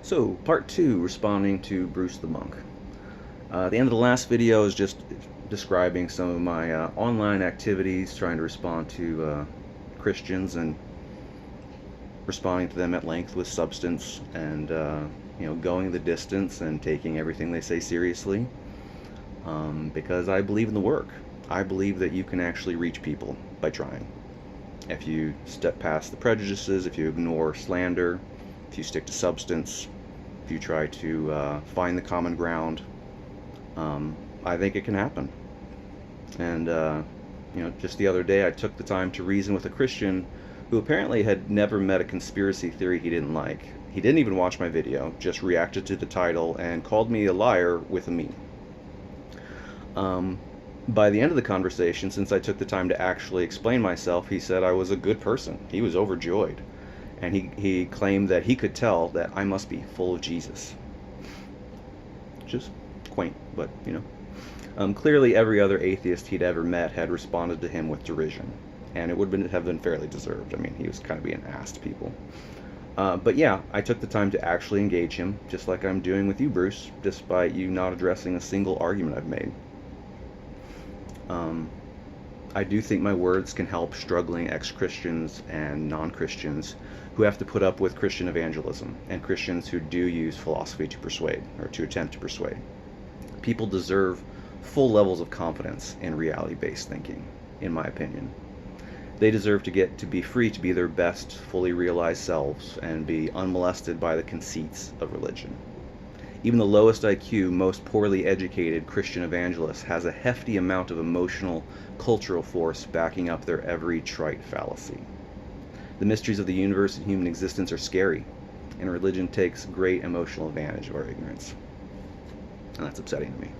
So, part two, responding to Bruce the Monk. At the end of the last video is just describing some of my online activities, trying to respond to Christians and responding to them at length with substance and, going the distance and taking everything they say seriously. Because I believe in the work. I believe that you can actually reach people by trying. If you step past the prejudices, if you ignore slander, if you stick to substance, if you try to find the common ground, I think it can happen. And, just the other day I took the time to reason with a Christian who apparently had never met a conspiracy theory he didn't like. He didn't even watch my video, just reacted to the title and called me a liar with a meme. By the end of the conversation, since I took the time to actually explain myself, he said I was a good person. He was overjoyed. And he claimed that he could tell that I must be full of Jesus. Just quaint, but, clearly every other atheist he'd ever met had responded to him with derision. And it would have been fairly deserved. I mean, he was kind of being an ass to people. But yeah, I took the time to actually engage him, just like I'm doing with you, Bruce, despite you not addressing a single argument I've made. I do think my words can help struggling ex-Christians and non-Christians who have to put up with Christian evangelism and Christians who do use philosophy to persuade or to attempt to persuade. People deserve full levels of confidence in reality-based thinking, in my opinion. They deserve to get to be free to be their best, fully realized selves and be unmolested by the conceits of religion. Even the lowest IQ, most poorly educated Christian evangelist has a hefty amount of emotional, cultural force backing up their every trite fallacy. The mysteries of the universe and human existence are scary, and religion takes great emotional advantage of our ignorance. And that's upsetting to me.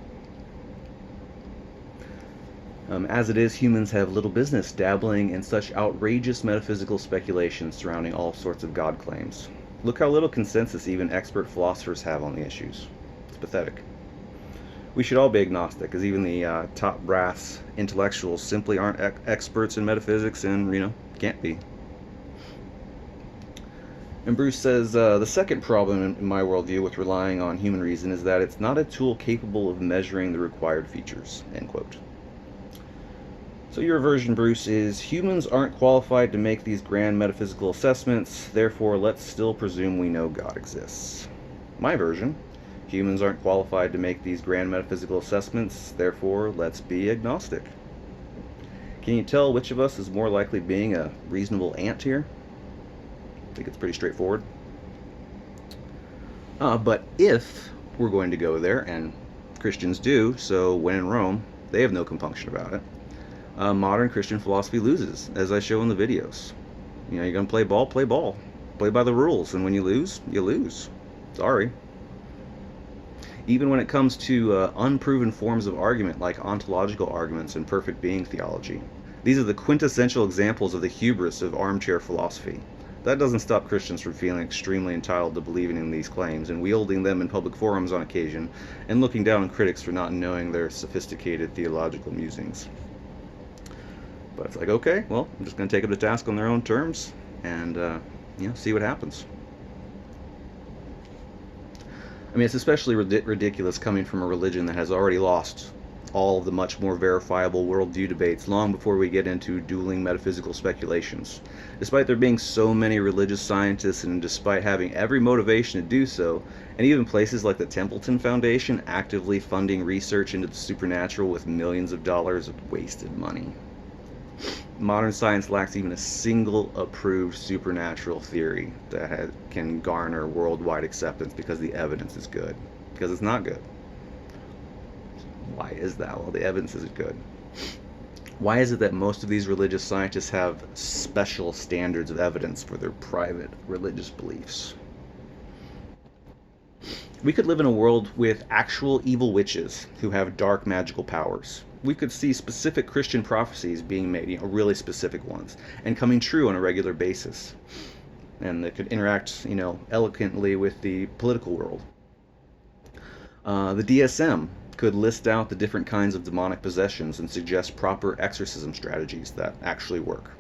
As it is, humans have little business dabbling in such outrageous metaphysical speculations surrounding all sorts of God claims. Look how little consensus even expert philosophers have on the issues. It's pathetic. We should all be agnostic, as even the top brass intellectuals simply aren't experts in metaphysics and, can't be. And Bruce says, the second problem in my worldview with relying on human reason is that it's not a tool capable of measuring the required features, end quote. So your version, Bruce, is humans aren't qualified to make these grand metaphysical assessments, therefore let's still presume we know God exists. My version, humans aren't qualified to make these grand metaphysical assessments, therefore let's be agnostic. Can you tell which of us is more likely being a reasonable ant here? I think it's pretty straightforward. But if we're going to go there, and Christians do, so when in Rome, they have no compunction about it. Modern Christian philosophy loses, as I show in the videos. You're going to play ball, play ball. Play by the rules, and when you lose, you lose. Sorry. Even when it comes to unproven forms of argument, like ontological arguments and perfect being theology. These are the quintessential examples of the hubris of armchair philosophy. That doesn't stop Christians from feeling extremely entitled to believing in these claims and wielding them in public forums on occasion, and looking down on critics for not knowing their sophisticated theological musings. But it's like, okay, well, I'm just going to take them to task on their own terms and, see what happens. I mean, it's especially ridiculous coming from a religion that has already lost all of the much more verifiable worldview debates long before we get into dueling metaphysical speculations. Despite there being so many religious scientists and despite having every motivation to do so, and even places like the Templeton Foundation actively funding research into the supernatural with millions of dollars of wasted money. Modern science lacks even a single approved supernatural theory that can garner worldwide acceptance because the evidence is good. Because it's not good. Why is that? Well, the evidence isn't good. Why is it that most of these religious scientists have special standards of evidence for their private religious beliefs? We could live in a world with actual evil witches who have dark magical powers. We could see specific Christian prophecies being made, really specific ones, and coming true on a regular basis. And they could interact, eloquently with the political world. The DSM could list out the different kinds of demonic possessions and suggest proper exorcism strategies that actually work.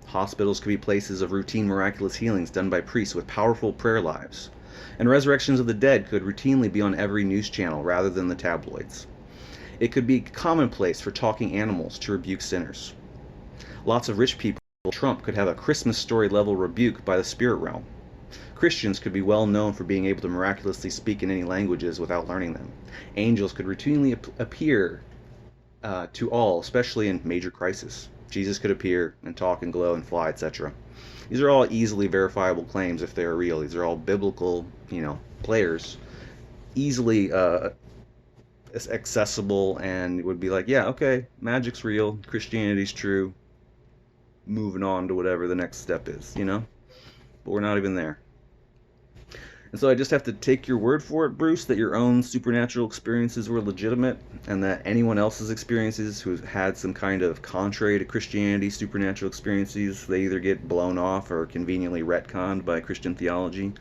Hospitals could be places of routine miraculous healings done by priests with powerful prayer lives. And resurrections of the dead could routinely be on every news channel rather than the tabloids. It could be commonplace for talking animals to rebuke sinners. Lots of rich people, Trump, could have a Christmas story level rebuke by the spirit realm. Christians could be well known for being able to miraculously speak in any languages without learning them. Angels could routinely appear to all, especially in major crisis. Jesus could appear and talk and glow and fly, etc. These are all easily verifiable claims if they are real. These are all biblical, players, easily accessible, and would be like, yeah, okay, magic's real, Christianity's true, moving on to whatever the next step is, But we're not even there. And so I just have to take your word for it, Bruce, that your own supernatural experiences were legitimate, and that anyone else's experiences who's had some kind of contrary to Christianity supernatural experiences, they either get blown off or conveniently retconned by Christian theology.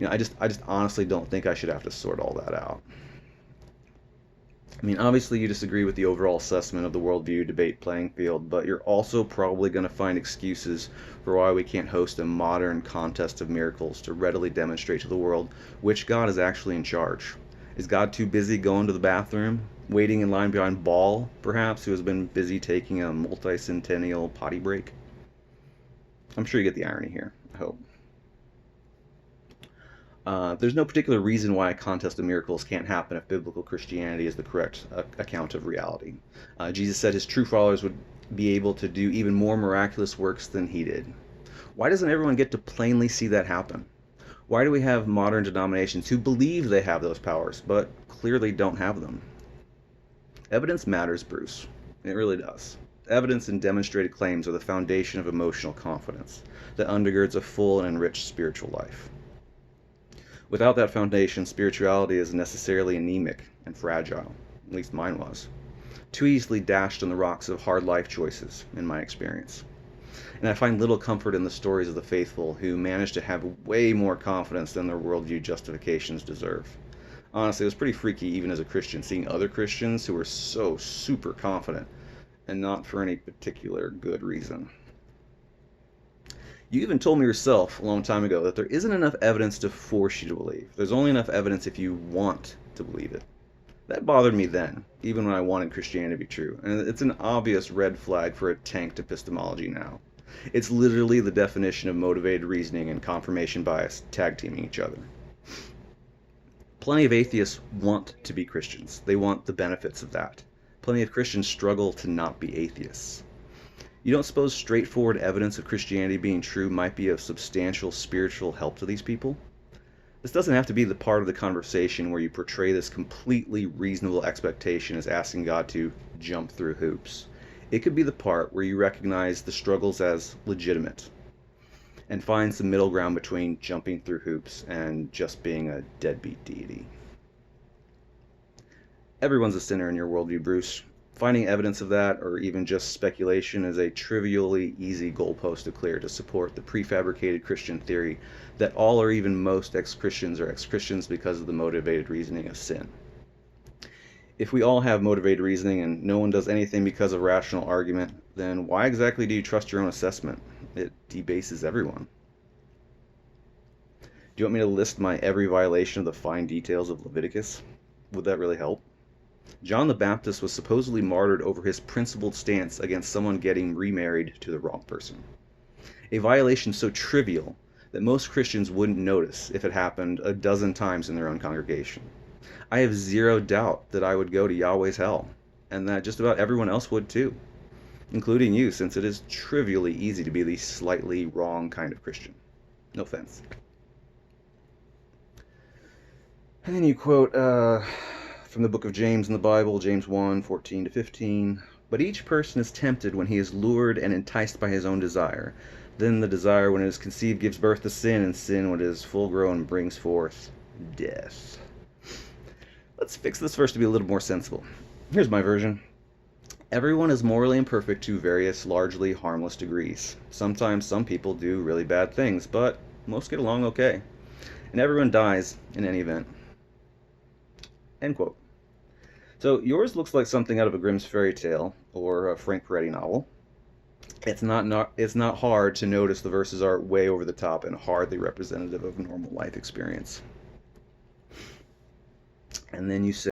I just honestly don't think I should have to sort all that out. I mean, obviously you disagree with the overall assessment of the worldview debate playing field, but you're also probably going to find excuses for why we can't host a modern contest of miracles to readily demonstrate to the world which God is actually in charge. Is God too busy going to the bathroom, waiting in line behind Baal, perhaps, who has been busy taking a multi-centennial potty break? I'm sure you get the irony here, I hope. There's no particular reason why a contest of miracles can't happen if biblical Christianity is the correct account of reality. Jesus said his true followers would be able to do even more miraculous works than he did. Why doesn't everyone get to plainly see that happen? Why do we have modern denominations who believe they have those powers, but clearly don't have them? Evidence matters, Bruce. It really does. Evidence and demonstrated claims are the foundation of emotional confidence that undergirds a full and enriched spiritual life. Without that foundation, spirituality is necessarily anemic and fragile. At least mine was. Too easily dashed on the rocks of hard life choices, in my experience. And I find little comfort in the stories of the faithful who manage to have way more confidence than their worldview justifications deserve. Honestly, it was pretty freaky even as a Christian, seeing other Christians who were so super confident, and not for any particular good reason. You even told me yourself a long time ago that there isn't enough evidence to force you to believe. There's only enough evidence if you want to believe it. That bothered me then, even when I wanted Christianity to be true, and it's an obvious red flag for a tanked epistemology now. It's literally the definition of motivated reasoning and confirmation bias tag teaming each other. Plenty of atheists want to be Christians. They want the benefits of that. Plenty of Christians struggle to not be atheists. You don't suppose straightforward evidence of Christianity being true might be of substantial spiritual help to these people? This doesn't have to be the part of the conversation where you portray this completely reasonable expectation as asking God to jump through hoops. It could be the part where you recognize the struggles as legitimate and find some middle ground between jumping through hoops and just being a deadbeat deity. Everyone's a sinner in your worldview, Bruce. Finding evidence of that, or even just speculation, is a trivially easy goalpost to clear to support the prefabricated Christian theory that all or even most ex-Christians are ex-Christians because of the motivated reasoning of sin. If we all have motivated reasoning and no one does anything because of rational argument, then why exactly do you trust your own assessment? It debases everyone. Do you want me to list my every violation of the fine details of Leviticus? Would that really help? John the Baptist was supposedly martyred over his principled stance against someone getting remarried to the wrong person. A violation so trivial that most Christians wouldn't notice if it happened a dozen times in their own congregation. I have zero doubt that I would go to Yahweh's hell, and that just about everyone else would too, including you, since it is trivially easy to be the slightly wrong kind of Christian. No offense. And then you quote from the book of James in the Bible, James 1:14-15. But each person is tempted when he is lured and enticed by his own desire. Then the desire, when it is conceived, gives birth to sin, and sin, when it is full grown, brings forth death. Let's fix this verse to be a little more sensible. Here's my version. Everyone is morally imperfect to various largely harmless degrees. Sometimes some people do really bad things, but most get along okay. And everyone dies in any event. End quote. So yours looks like something out of a Grimm's fairy tale or a Frank Peretti novel. it's not hard to notice the verses are way over the top and hardly representative of normal life experience. And then you say